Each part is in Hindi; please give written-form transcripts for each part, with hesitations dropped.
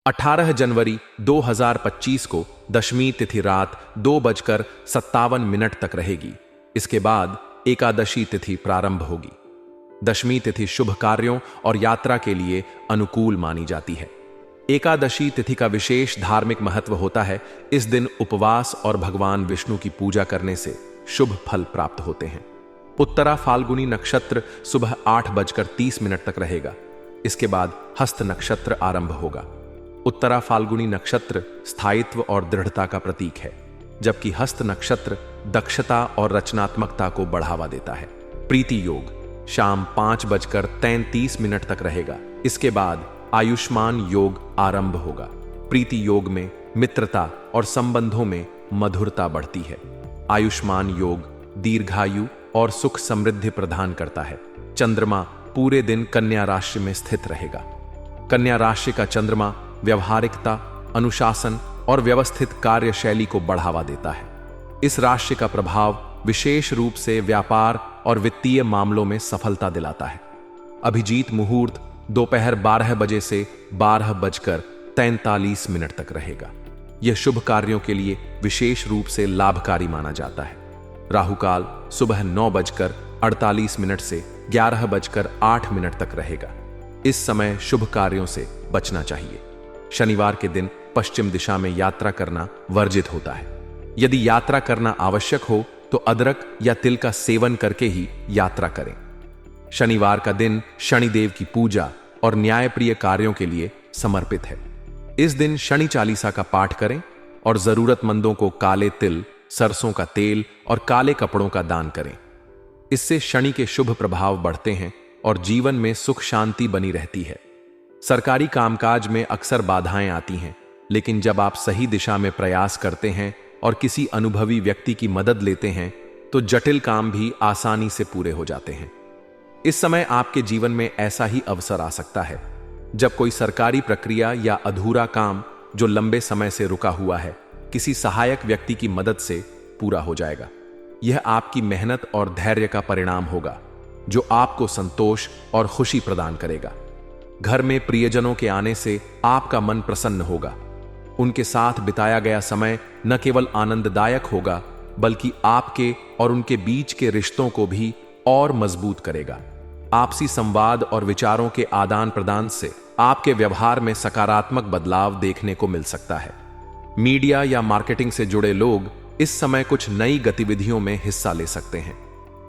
18 जनवरी 2025 को दशमी तिथि रात 2:57 तक रहेगी। इसके बाद एकादशी तिथि प्रारंभ होगी। दशमी तिथि शुभ कार्यों और यात्रा के लिए अनुकूल मानी जाती है। एकादशी तिथि का विशेष धार्मिक महत्व होता है। इस दिन उपवास और भगवान विष्णु की पूजा करने से शुभ फल प्राप्त होते हैं। उत्तरा फाल्गुनी नक्षत्र सुबह 8:30 तक रहेगा। इसके बाद हस्त नक्षत्र आरंभ होगा। उत्तरा फाल्गुनी नक्षत्र स्थायित्व और दृढ़ता का प्रतीक है, जबकि हस्त नक्षत्र दक्षता और रचनात्मकता को बढ़ावा देता है। प्रीति योग शाम 5:33 तक रहेगा। इसके बाद आयुष्मान योग आरंभ होगा। प्रीति योग में मित्रता और संबंधों में मधुरता बढ़ती है। आयुष्मान योग दीर्घायु और सुख समृद्धि प्रदान करता है। चंद्रमा पूरे दिन कन्या राशि में स्थित रहेगा। कन्या राशि का चंद्रमा व्यवहारिकता, अनुशासन और व्यवस्थित कार्यशैली को बढ़ावा देता है। इस राशि का प्रभाव विशेष रूप से व्यापार और वित्तीय मामलों में सफलता दिलाता है। अभिजीत मुहूर्त दोपहर 12 बजे से 12:43 तक रहेगा। यह शुभ कार्यों के लिए विशेष रूप से लाभकारी माना जाता है। राहुकाल सुबह 9:48 से 11:08 तक रहेगा। इस समय शुभ कार्यों से बचना चाहिए। शनिवार के दिन पश्चिम दिशा में यात्रा करना वर्जित होता है। यदि यात्रा करना आवश्यक हो तो अदरक या तिल का सेवन करके ही यात्रा करें। शनिवार का दिन शनिदेव की पूजा और न्यायप्रिय कार्यों के लिए समर्पित है। इस दिन शनि चालीसा का पाठ करें और जरूरतमंदों को काले तिल, सरसों का तेल और काले कपड़ों का दान करें। इससे शनि के शुभ प्रभाव बढ़ते हैं और जीवन में सुख शांति बनी रहती है। सरकारी कामकाज में अक्सर बाधाएं आती हैं, लेकिन जब आप सही दिशा में प्रयास करते हैं और किसी अनुभवी व्यक्ति की मदद लेते हैं तो जटिल काम भी आसानी से पूरे हो जाते हैं। इस समय आपके जीवन में ऐसा ही अवसर आ सकता है जब कोई सरकारी प्रक्रिया या अधूरा काम जो लंबे समय से रुका हुआ है, किसी सहायक व्यक्ति की मदद से पूरा हो जाएगा। यह आपकी मेहनत और धैर्य का परिणाम होगा, जो आपको संतोष और खुशी प्रदान करेगा। घर में प्रियजनों के आने से आपका मन प्रसन्न होगा। उनके साथ बिताया गया समय न केवल आनंददायक होगा, बल्कि आपके और उनके बीच के रिश्तों को भी और मजबूत करेगा। आपसी संवाद और विचारों के आदान प्रदान से आपके व्यवहार में सकारात्मक बदलाव देखने को मिल सकता है। मीडिया या मार्केटिंग से जुड़े लोग इस समय कुछ नई गतिविधियों में हिस्सा ले सकते हैं।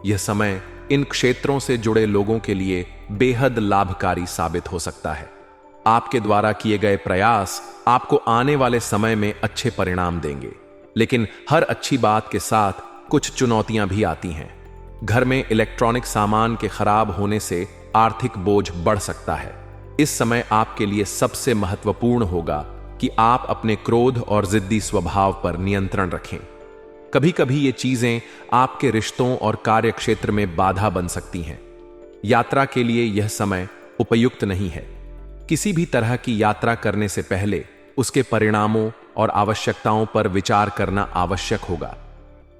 यह समय इन क्षेत्रों से जुड़े लोगों के लिए बेहद लाभकारी साबित हो सकता है। आपके द्वारा किए गए प्रयास आपको आने वाले समय में अच्छे परिणाम देंगे, लेकिन हर अच्छी बात के साथ कुछ चुनौतियां भी आती हैं। घर में इलेक्ट्रॉनिक सामान के खराब होने से आर्थिक बोझ बढ़ सकता है। इस समय आपके लिए सबसे महत्वपूर्ण होगा कि आप अपने क्रोध और जिद्दी स्वभाव पर नियंत्रण रखें। कभी कभी ये चीजें आपके रिश्तों और कार्य क्षेत्र में बाधा बन सकती हैं। यात्रा के लिए यह समय उपयुक्त नहीं है। किसी भी तरह की यात्रा करने से पहले उसके परिणामों और आवश्यकताओं पर विचार करना आवश्यक होगा।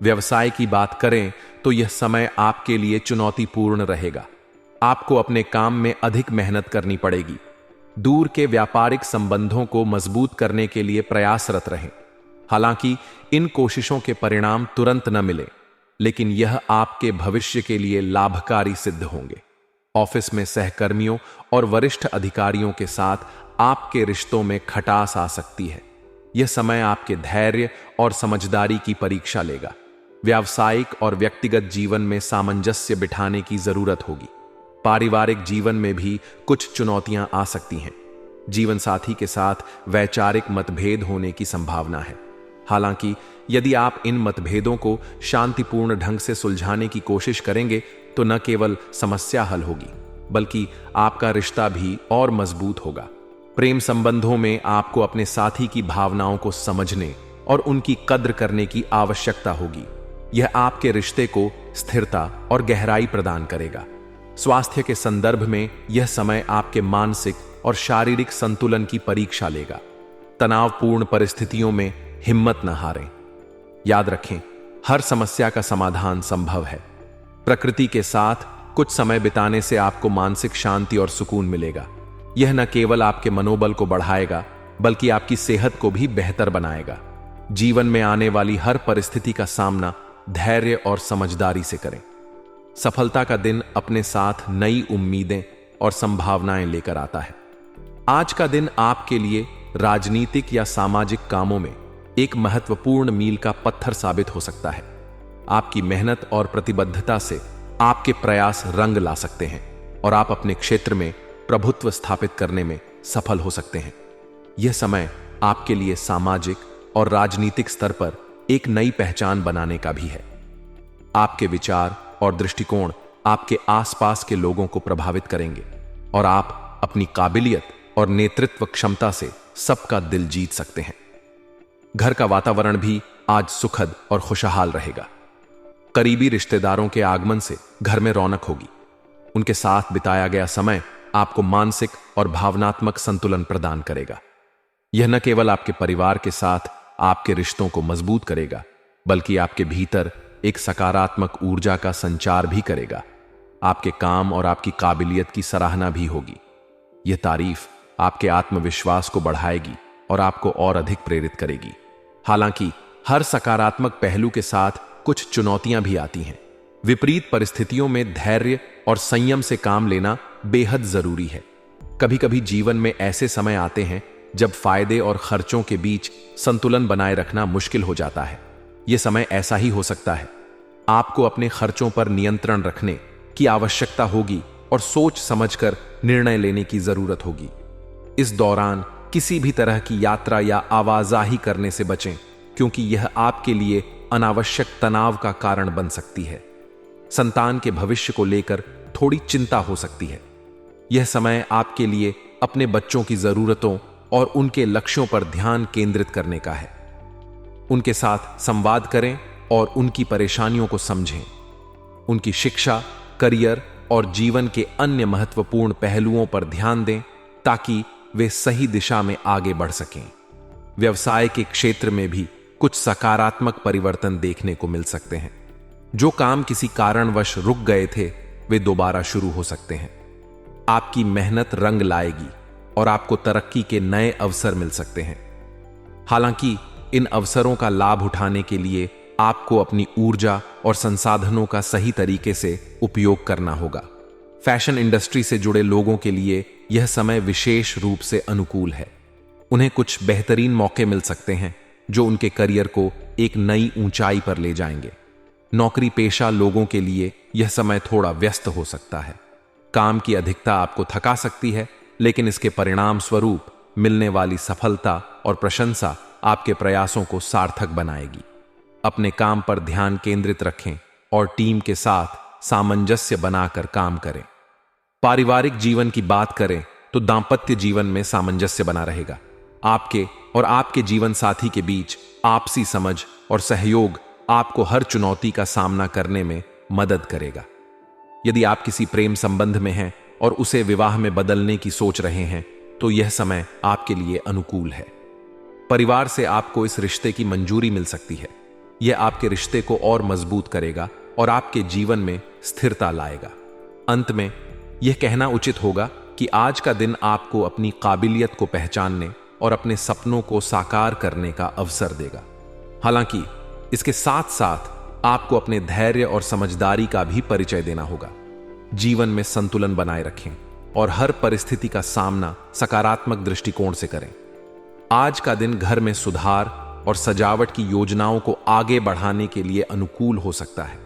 व्यवसाय की बात करें तो यह समय आपके लिए चुनौतीपूर्ण रहेगा। आपको अपने काम में अधिक मेहनत करनी पड़ेगी। दूर के व्यापारिक संबंधों को मजबूत करने के लिए प्रयासरत रहें। हालांकि इन कोशिशों के परिणाम तुरंत न मिले, लेकिन यह आपके भविष्य के लिए लाभकारी सिद्ध होंगे। ऑफिस में सहकर्मियों और वरिष्ठ अधिकारियों के साथ आपके रिश्तों में खटास आ सकती है। यह समय आपके धैर्य और समझदारी की परीक्षा लेगा। व्यावसायिक और व्यक्तिगत जीवन में सामंजस्य बिठाने की जरूरत होगी। पारिवारिक जीवन में भी कुछ चुनौतियां आ सकती हैं। जीवन साथी के साथ वैचारिक मतभेद होने की संभावना है। हालांकि यदि आप इन मतभेदों को शांतिपूर्ण ढंग से सुलझाने की कोशिश करेंगे तो न केवल समस्या हल होगी, बल्कि आपका रिश्ता भी और मजबूत होगा। प्रेम संबंधों में आपको अपने साथी की भावनाओं को समझने और उनकी कद्र करने की आवश्यकता होगी। यह आपके रिश्ते को स्थिरता और गहराई प्रदान करेगा। स्वास्थ्य के संदर्भ में यह समय आपके मानसिक और शारीरिक संतुलन की परीक्षा लेगा। तनावपूर्ण परिस्थितियों में हिम्मत न हारें। याद रखें, हर समस्या का समाधान संभव है। प्रकृति के साथ कुछ समय बिताने से आपको मानसिक शांति और सुकून मिलेगा। यह न केवल आपके मनोबल को बढ़ाएगा, बल्कि आपकी सेहत को भी बेहतर बनाएगा। जीवन में आने वाली हर परिस्थिति का सामना धैर्य और समझदारी से करें। सफलता का दिन अपने साथ नई उम्मीदें और संभावनाएं लेकर आता है। आज का दिन आपके लिए राजनीतिक या सामाजिक कामों में एक महत्वपूर्ण मील का पत्थर साबित हो सकता है। आपकी मेहनत और प्रतिबद्धता से आपके प्रयास रंग ला सकते हैं और आप अपने क्षेत्र में प्रभुत्व स्थापित करने में सफल हो सकते हैं। यह समय आपके लिए सामाजिक और राजनीतिक स्तर पर एक नई पहचान बनाने का भी है। आपके विचार और दृष्टिकोण आपके आसपास के लोगों को प्रभावित करेंगे और आप अपनी काबिलियत और नेतृत्व क्षमता से सबका दिल जीत सकते हैं। घर का वातावरण भी आज सुखद और खुशहाल रहेगा। करीबी रिश्तेदारों के आगमन से घर में रौनक होगी। उनके साथ बिताया गया समय आपको मानसिक और भावनात्मक संतुलन प्रदान करेगा। यह न केवल आपके परिवार के साथ आपके रिश्तों को मजबूत करेगा, बल्कि आपके भीतर एक सकारात्मक ऊर्जा का संचार भी करेगा। आपके काम और आपकी काबिलियत की सराहना भी होगी। यह तारीफ आपके आत्मविश्वास को बढ़ाएगी और आपको और अधिक प्रेरित करेगी। हालांकि हर सकारात्मक पहलू के साथ कुछ चुनौतियां भी आती हैं। विपरीत परिस्थितियों में धैर्य और संयम से काम लेना बेहद जरूरी है। कभी कभी जीवन में ऐसे समय आते हैं जब फायदे और खर्चों के बीच संतुलन बनाए रखना मुश्किल हो जाता है। यह समय ऐसा ही हो सकता है। आपको अपने खर्चों पर नियंत्रण रखने की आवश्यकता होगी और सोच समझकर निर्णय लेने की जरूरत होगी। इस दौरान किसी भी तरह की यात्रा या आवाजाही करने से बचें, क्योंकि यह आपके लिए अनावश्यक तनाव का कारण बन सकती है। संतान के भविष्य को लेकर थोड़ी चिंता हो सकती है। यह समय आपके लिए अपने बच्चों की जरूरतों और उनके लक्ष्यों पर ध्यान केंद्रित करने का है। उनके साथ संवाद करें और उनकी परेशानियों को समझें। उनकी शिक्षा, करियर और जीवन के अन्य महत्वपूर्ण पहलुओं पर ध्यान दें ताकि वे सही दिशा में आगे बढ़ सकें। व्यवसाय के क्षेत्र में भी कुछ सकारात्मक परिवर्तन देखने को मिल सकते हैं। जो काम किसी कारणवश रुक गए थे, वे दोबारा शुरू हो सकते हैं। आपकी मेहनत रंग लाएगी और आपको तरक्की के नए अवसर मिल सकते हैं। हालांकि इन अवसरों का लाभ उठाने के लिए आपको अपनी ऊर्जा और संसाधनों का सही तरीके से उपयोग करना होगा। फैशन इंडस्ट्री से जुड़े लोगों के लिए यह समय विशेष रूप से अनुकूल है। उन्हें कुछ बेहतरीन मौके मिल सकते हैं जो उनके करियर को एक नई ऊंचाई पर ले जाएंगे। नौकरी पेशा लोगों के लिए यह समय थोड़ा व्यस्त हो सकता है। काम की अधिकता आपको थका सकती है, लेकिन इसके परिणाम स्वरूप मिलने वाली सफलता और प्रशंसा आपके प्रयासों को सार्थक बनाएगी। अपने काम पर ध्यान केंद्रित रखें और टीम के साथ सामंजस्य बनाकर काम करें। पारिवारिक जीवन की बात करें तो दांपत्य जीवन में सामंजस्य बना रहेगा। आपके और आपके जीवन साथी के बीच आपसी समझ और सहयोग आपको हर चुनौती का सामना करने में मदद करेगा। यदि आप किसी प्रेम संबंध में हैं और उसे विवाह में बदलने की सोच रहे हैं, तो यह समय आपके लिए अनुकूल है। परिवार से आपको इस रिश्ते की मंजूरी मिल सकती है। यह आपके रिश्ते को और मजबूत करेगा और आपके जीवन में स्थिरता लाएगा। अंत में यह कहना उचित होगा कि आज का दिन आपको अपनी काबिलियत को पहचानने और अपने सपनों को साकार करने का अवसर देगा। हालांकि इसके साथ साथ आपको अपने धैर्य और समझदारी का भी परिचय देना होगा। जीवन में संतुलन बनाए रखें और हर परिस्थिति का सामना सकारात्मक दृष्टिकोण से करें। आज का दिन घर में सुधार और सजावट की योजनाओं को आगे बढ़ाने के लिए अनुकूल हो सकता है।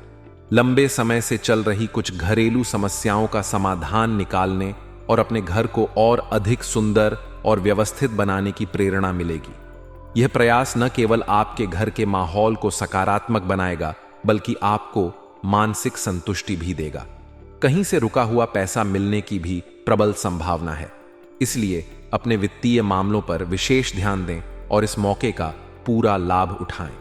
लंबे समय से चल रही कुछ घरेलू समस्याओं का समाधान निकालने और अपने घर को और अधिक सुंदर और व्यवस्थित बनाने की प्रेरणा मिलेगी। यह प्रयास न केवल आपके घर के माहौल को सकारात्मक बनाएगा, बल्कि आपको मानसिक संतुष्टि भी देगा। कहीं से रुका हुआ पैसा मिलने की भी प्रबल संभावना है। इसलिए अपने वित्तीय मामलों पर विशेष ध्यान दें और इस मौके का पूरा लाभ उठाएं।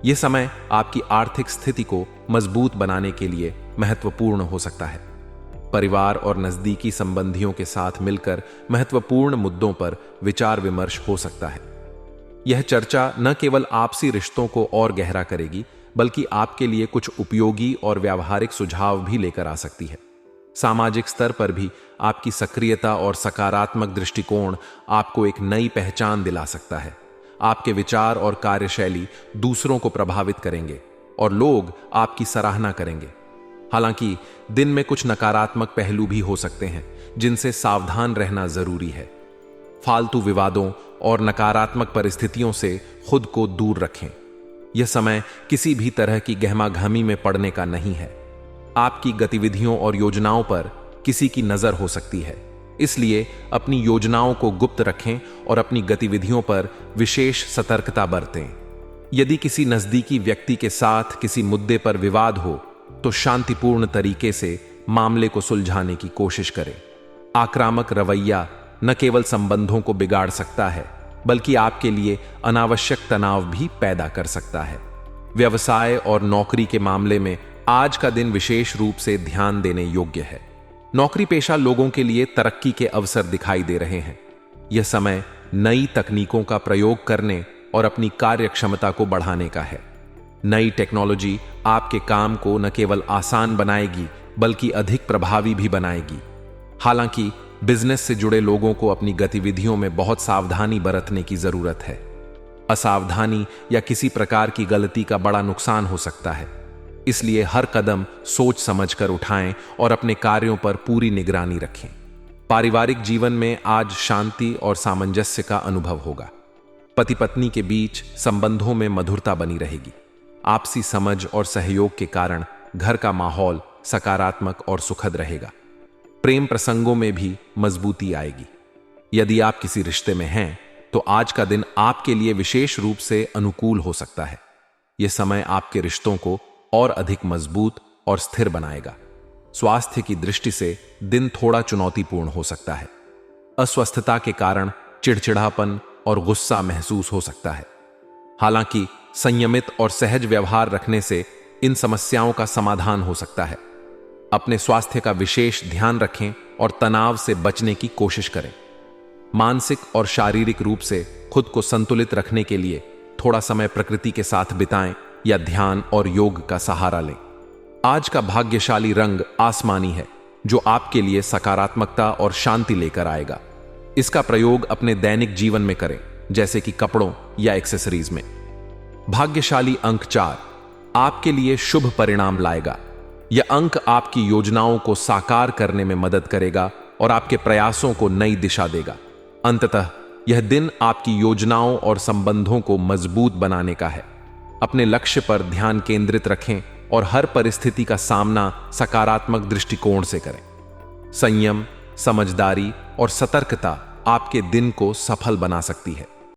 यह समय आपकी आर्थिक स्थिति को मजबूत बनाने के लिए महत्वपूर्ण हो सकता है। परिवार और नजदीकी संबंधियों के साथ मिलकर महत्वपूर्ण मुद्दों पर विचार विमर्श हो सकता है। यह चर्चा न केवल आपसी रिश्तों को और गहरा करेगी, बल्कि आपके लिए कुछ उपयोगी और व्यावहारिक सुझाव भी लेकर आ सकती है। सामाजिक स्तर पर भी आपकी सक्रियता और सकारात्मक दृष्टिकोण आपको एक नई पहचान दिला सकता है। आपके विचार और कार्यशैली दूसरों को प्रभावित करेंगे और लोग आपकी सराहना करेंगे। हालांकि दिन में कुछ नकारात्मक पहलू भी हो सकते हैं जिनसे सावधान रहना जरूरी है। फालतू विवादों और नकारात्मक परिस्थितियों से खुद को दूर रखें। यह समय किसी भी तरह की गहमागहमी में पड़ने का नहीं है। आपकी गतिविधियों और योजनाओं पर किसी की नजर हो सकती है, इसलिए अपनी योजनाओं को गुप्त रखें और अपनी गतिविधियों पर विशेष सतर्कता बरतें। यदि किसी नजदीकी व्यक्ति के साथ किसी मुद्दे पर विवाद हो तो शांतिपूर्ण तरीके से मामले को सुलझाने की कोशिश करें। आक्रामक रवैया न केवल संबंधों को बिगाड़ सकता है बल्कि आपके लिए अनावश्यक तनाव भी पैदा कर सकता है। व्यवसाय और नौकरी के मामले में आज का दिन विशेष रूप से ध्यान देने योग्य है। नौकरी पेशा लोगों के लिए तरक्की के अवसर दिखाई दे रहे हैं। यह समय नई तकनीकों का प्रयोग करने और अपनी कार्यक्षमता को बढ़ाने का है। नई टेक्नोलॉजी आपके काम को न केवल आसान बनाएगी बल्कि अधिक प्रभावी भी बनाएगी। हालांकि बिजनेस से जुड़े लोगों को अपनी गतिविधियों में बहुत सावधानी बरतने की जरूरत है। असावधानी या किसी प्रकार की गलती का बड़ा नुकसान हो सकता है, इसलिए हर कदम सोच समझकर उठाएं और अपने कार्यों पर पूरी निगरानी रखें। पारिवारिक जीवन में आज शांति और सामंजस्य का अनुभव होगा। पति पत्नी के बीच संबंधों में मधुरता बनी रहेगी। आपसी समझ और सहयोग के कारण घर का माहौल सकारात्मक और सुखद रहेगा। प्रेम प्रसंगों में भी मजबूती आएगी। यदि आप किसी रिश्ते में हैं तो आज का दिन आपके लिए विशेष रूप से अनुकूल हो सकता है। यह समय आपके रिश्तों को और अधिक मजबूत और स्थिर बनाएगा। स्वास्थ्य की दृष्टि से दिन थोड़ा चुनौतीपूर्ण हो सकता है। अस्वस्थता के कारण चिड़चिड़ापन और गुस्सा महसूस हो सकता है। हालांकि संयमित और सहज व्यवहार रखने से इन समस्याओं का समाधान हो सकता है। अपने स्वास्थ्य का विशेष ध्यान रखें और तनाव से बचने की कोशिश करें। मानसिक और शारीरिक रूप से खुद को संतुलित रखने के लिए थोड़ा समय प्रकृति के साथ बिताएं या ध्यान और योग का सहारा लें। आज का भाग्यशाली रंग आसमानी है, जो आपके लिए सकारात्मकता और शांति लेकर आएगा। इसका प्रयोग अपने दैनिक जीवन में करें, जैसे कि कपड़ों या एक्सेसरीज में। भाग्यशाली अंक 4 आपके लिए शुभ परिणाम लाएगा। यह अंक आपकी योजनाओं को साकार करने में मदद करेगा और आपके प्रयासों को नई दिशा देगा। अंततः यह दिन आपकी योजनाओं और संबंधों को मजबूत बनाने का है। अपने लक्ष्य पर ध्यान केंद्रित रखें और हर परिस्थिति का सामना सकारात्मक दृष्टिकोण से करें। संयम, समझदारी और सतर्कता आपके दिन को सफल बना सकती है।